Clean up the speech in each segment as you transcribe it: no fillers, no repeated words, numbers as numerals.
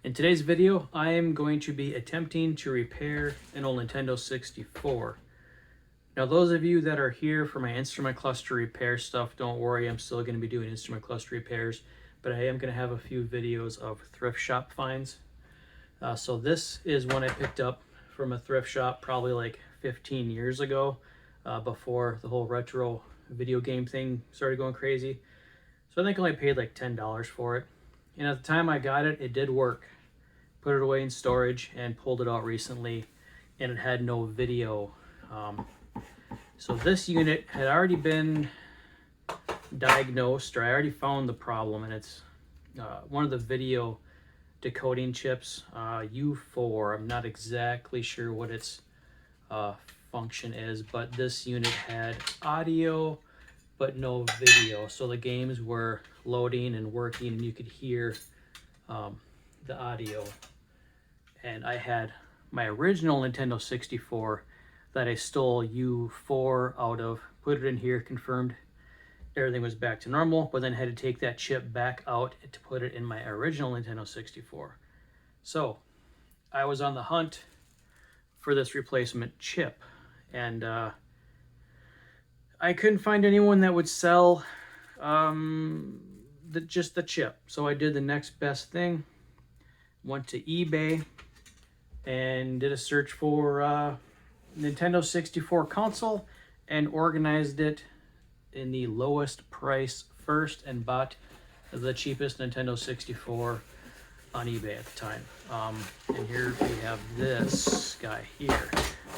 In today's video, I am going to be attempting to repair an old Nintendo 64. Now, those of you that are here for my instrument cluster repair stuff, don't worry, I'm still going to be doing instrument cluster repairs, but I am going to have a few videos of thrift shop finds. So this is one I picked up from a thrift shop probably like 15 years ago, before the whole retro video game thing started going crazy. So I think I only paid like $10 for it. And at the time I got it, it did work. Put it away in storage and pulled it out recently, and it had no video. So this unit had already been diagnosed, or I already found the problem, and it's one of the video decoding chips, U4. I'm not exactly sure what its function is, but this unit had audio but no video, so the games were loading and working and you could hear the audio. And I had my original Nintendo 64 that I stole U4 out of, put it in here, confirmed everything was back to normal, but then had to take that chip back out to put it in my original Nintendo 64. So I was on the hunt for this replacement chip, and I couldn't find anyone that would sell just the chip. So I did the next best thing, went to eBay and did a search for Nintendo 64 console and organized it in the lowest price first and bought the cheapest Nintendo 64 on eBay at the time. And here we have this guy here.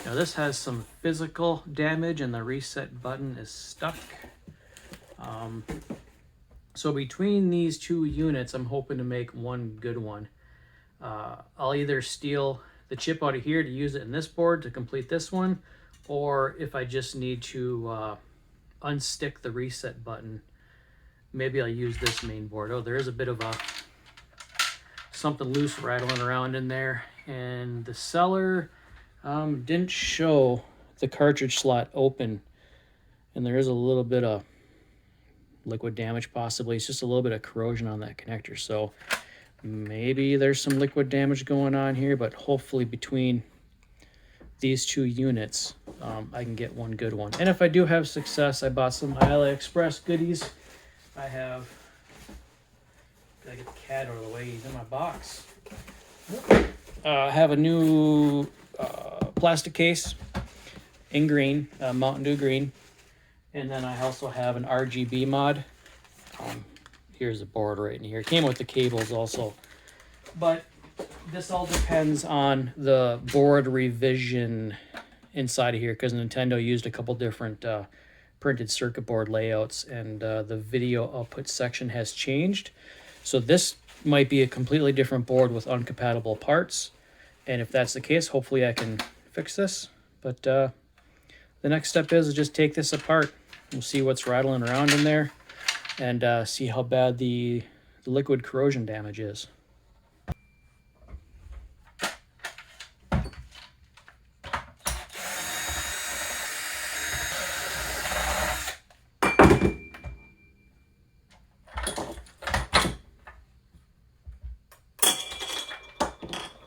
Now this has some physical damage and the reset button is stuck. So between these two units, I'm hoping to make one good one. I'll either steal the chip out of here to use it in this board to complete this one, or if I just need to unstick the reset button, maybe I'll use this main board. Oh, there is a bit of something loose rattling around in there, and the seller didn't show the cartridge slot open, and there is a little bit of liquid damage possibly. It's just a little bit of corrosion on that connector, so maybe there's some liquid damage going on here, but hopefully between these two units I can get one good one. And if I do have success, I bought some AliExpress goodies. I have, gotta get the cat out of the way, he's in my box. I have a new plastic case in green, Mountain Dew green, and then I also have an RGB mod. Here's the board right in here. It came with the cables also, but this all depends on the board revision inside of here, because Nintendo used a couple different printed circuit board layouts, and the video output section has changed. So this might be a completely different board with uncompatible parts, and if that's the case, hopefully I can fix this. But the next step is just take this apart. We'll see what's rattling around in there and see how bad the liquid corrosion damage is.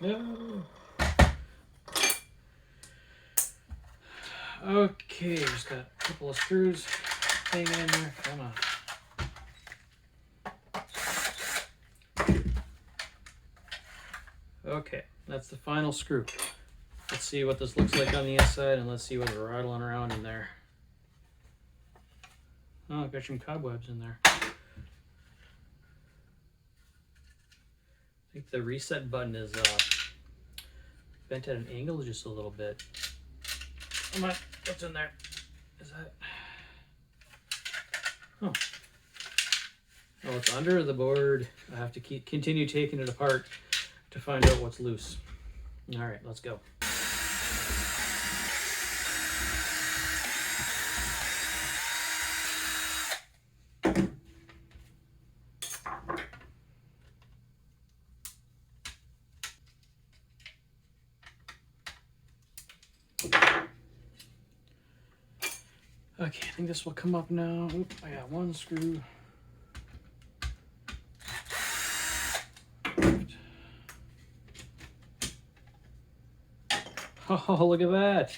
No. Okay, just got a couple of screws hanging in there. Come on. Okay, that's the final screw. Let's see what this looks like on the inside, and let's see what's rattling around in there. Oh, I've got some cobwebs in there. I think the reset button is bent at an angle just a little bit. Come on, what's in there? Is that... Oh. Oh, it's under the board. I have to continue taking it apart to find out what's loose. All right, let's go. Okay, I think this will come up now. Oop, I got one screw. Oh, look at that.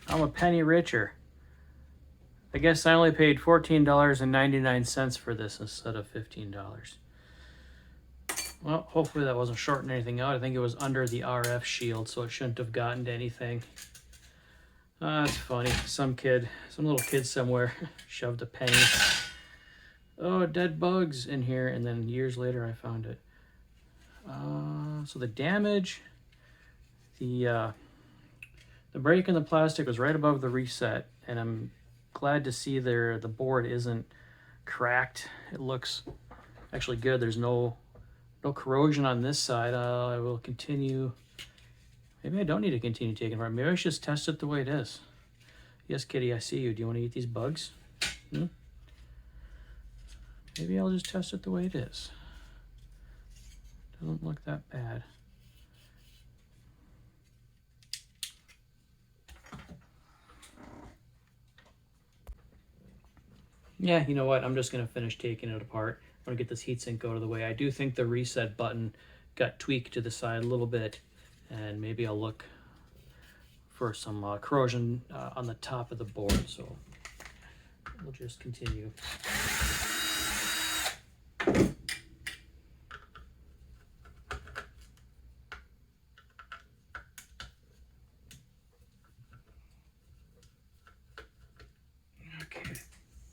I'm a penny richer. I guess I only paid $14.99 for this instead of $15. Well, hopefully that wasn't shorting anything out. I think it was under the RF shield, so it shouldn't have gotten to anything. That's funny. Some little kid somewhere shoved a penny. Oh, dead bugs in here, and then years later I found it. So the damage, the break in the plastic was right above the reset, and I'm glad to see the board isn't cracked. It looks actually good. There's no corrosion on this side. I will continue. Maybe I don't need to continue taking it apart. Maybe I should just test it the way it is. Yes, kitty, I see you. Do you want to eat these bugs? Maybe I'll just test it the way it is. Doesn't look that bad. Yeah, you know what? I'm just going to finish taking it apart. I'm going to get this heatsink out of the way. I do think the reset button got tweaked to the side a little bit, and maybe I'll look for some corrosion on the top of the board. So we'll just continue. Okay, I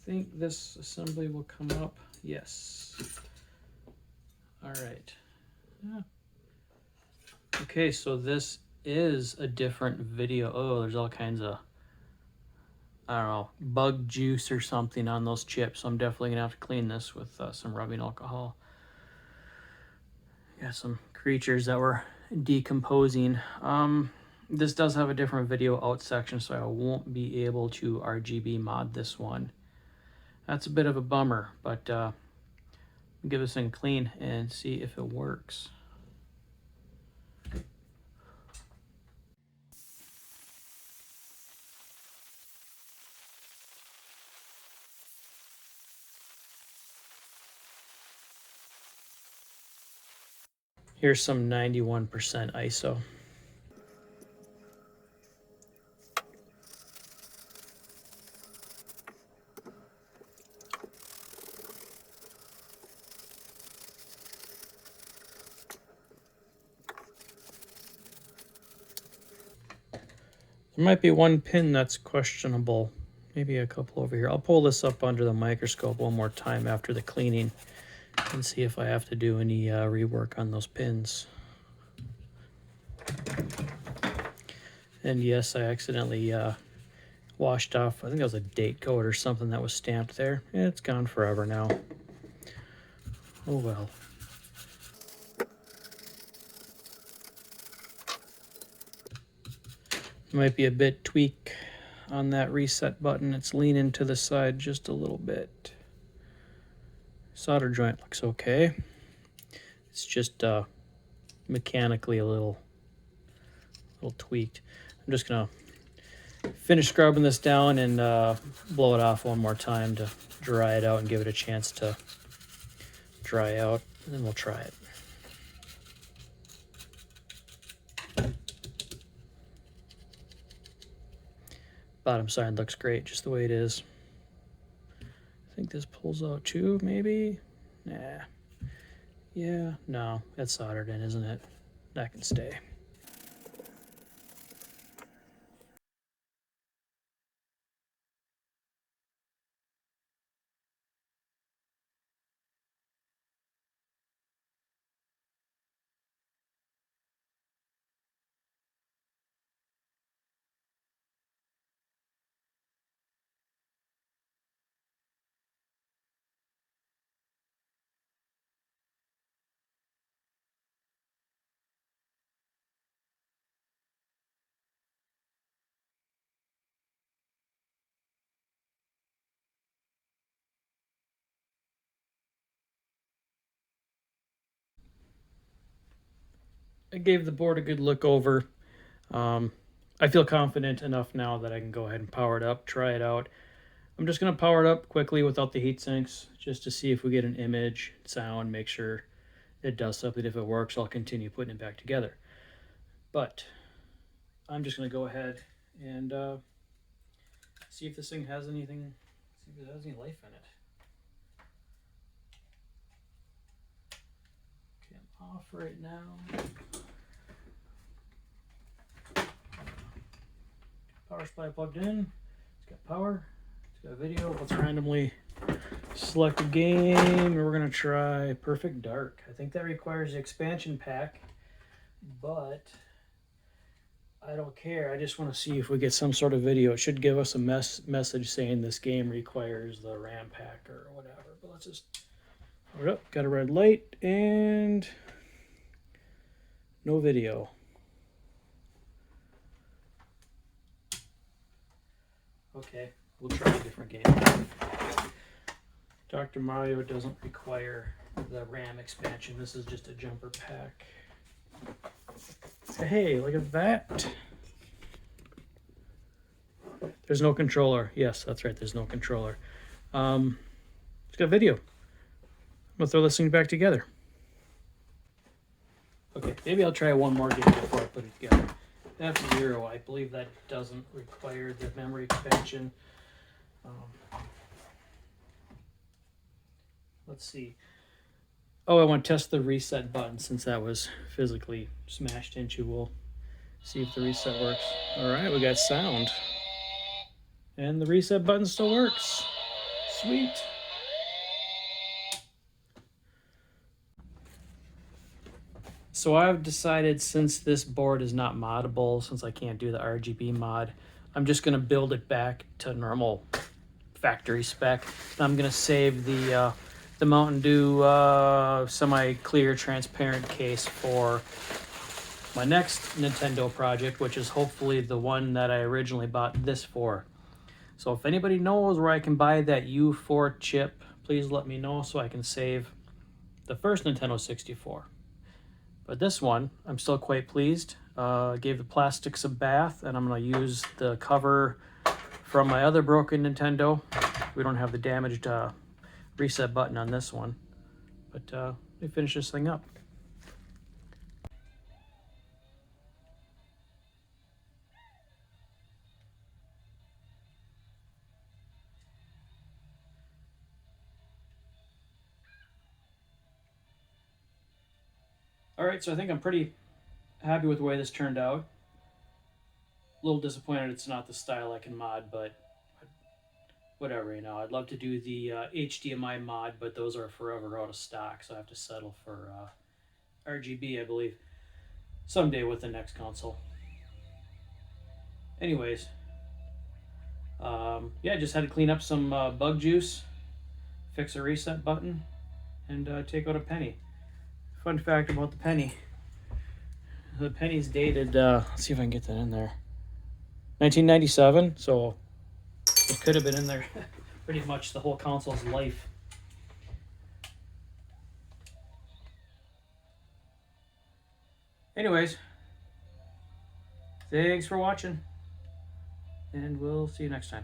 think this assembly will come up. Yes. All right. Yeah. Okay, so this is a different video. Oh, there's all kinds of, I don't know, bug juice or something on those chips. So I'm definitely gonna have to clean this with some rubbing alcohol. Got some creatures that were decomposing. This does have a different video out section, so I won't be able to RGB mod this one. That's a bit of a bummer, but give this thing clean and see if it works. Here's some 91% ISO. There might be one pin that's questionable, maybe a couple over here. I'll pull this up under the microscope one more time after the cleaning and see if I have to do any rework on those pins. And yes, I accidentally washed off, I think that was a date code or something that was stamped there. Yeah, it's gone forever now. Oh well. Might be a bit tweak on that reset button. It's leaning to the side just a little bit. Solder joint looks okay. It's just mechanically a little tweaked. I'm just gonna finish scrubbing this down and blow it off one more time to dry it out and give it a chance to dry out, and then we'll try it. Bottom side looks great, just the way it is. I think this pulls out too, maybe? Nah. Yeah, no, that's soldered in, isn't it? That can stay. I gave the board a good look over. I feel confident enough now that I can go ahead and power it up, try it out. I'm just going to power it up quickly without the heat sinks, just to see if we get an image, sound, make sure it does something. If it works, I'll continue putting it back together. But I'm just going to go ahead and see if this thing has anything, see if it has any life in it. Okay, I'm off right now. Power supply plugged in. It's got power. It's got video. Let's randomly select a game, and we're going to try Perfect Dark. I think that requires the expansion pack, but I don't care. I just want to see if we get some sort of video. It should give us a message saying this game requires the RAM pack or whatever. But let's just load it up. Got a red light and no video. Okay, we'll try a different game. Dr. Mario doesn't require the RAM expansion. This is just a jumper pack. Hey, look at that. There's no controller. Yes, that's right. There's no controller. It's got video. I'm going to throw this thing back together. Okay, maybe I'll try one more game before I put it together. F-Zero, I believe that doesn't require the memory expansion. Let's see. Oh, I want to test the reset button since that was physically smashed into. We'll see if the reset works. All right, we got sound. And the reset button still works. Sweet. So I've decided, since this board is not moddable, since I can't do the RGB mod, I'm just going to build it back to normal factory spec. And I'm going to save the Mountain Dew semi-clear transparent case for my next Nintendo project, which is hopefully the one that I originally bought this for. So if anybody knows where I can buy that U4 chip, please let me know so I can save the first Nintendo 64. But this one, I'm still quite pleased. Gave the plastics a bath, and I'm going to use the cover from my other broken Nintendo. We don't have the damaged reset button on this one. But let me finish this thing up. All right, so I think I'm pretty happy with the way this turned out. A little disappointed it's not the style I can mod, but whatever, you know. I'd love to do the HDMI mod, but those are forever out of stock, so I have to settle for RGB, I believe, someday with the next console. Anyways, yeah, just had to clean up some bug juice, fix a reset button, and take out a penny. Fun fact about the penny. The penny's dated, let's see if I can get that in there, 1997, so it could have been in there pretty much the whole console's life. Anyways, thanks for watching, and we'll see you next time.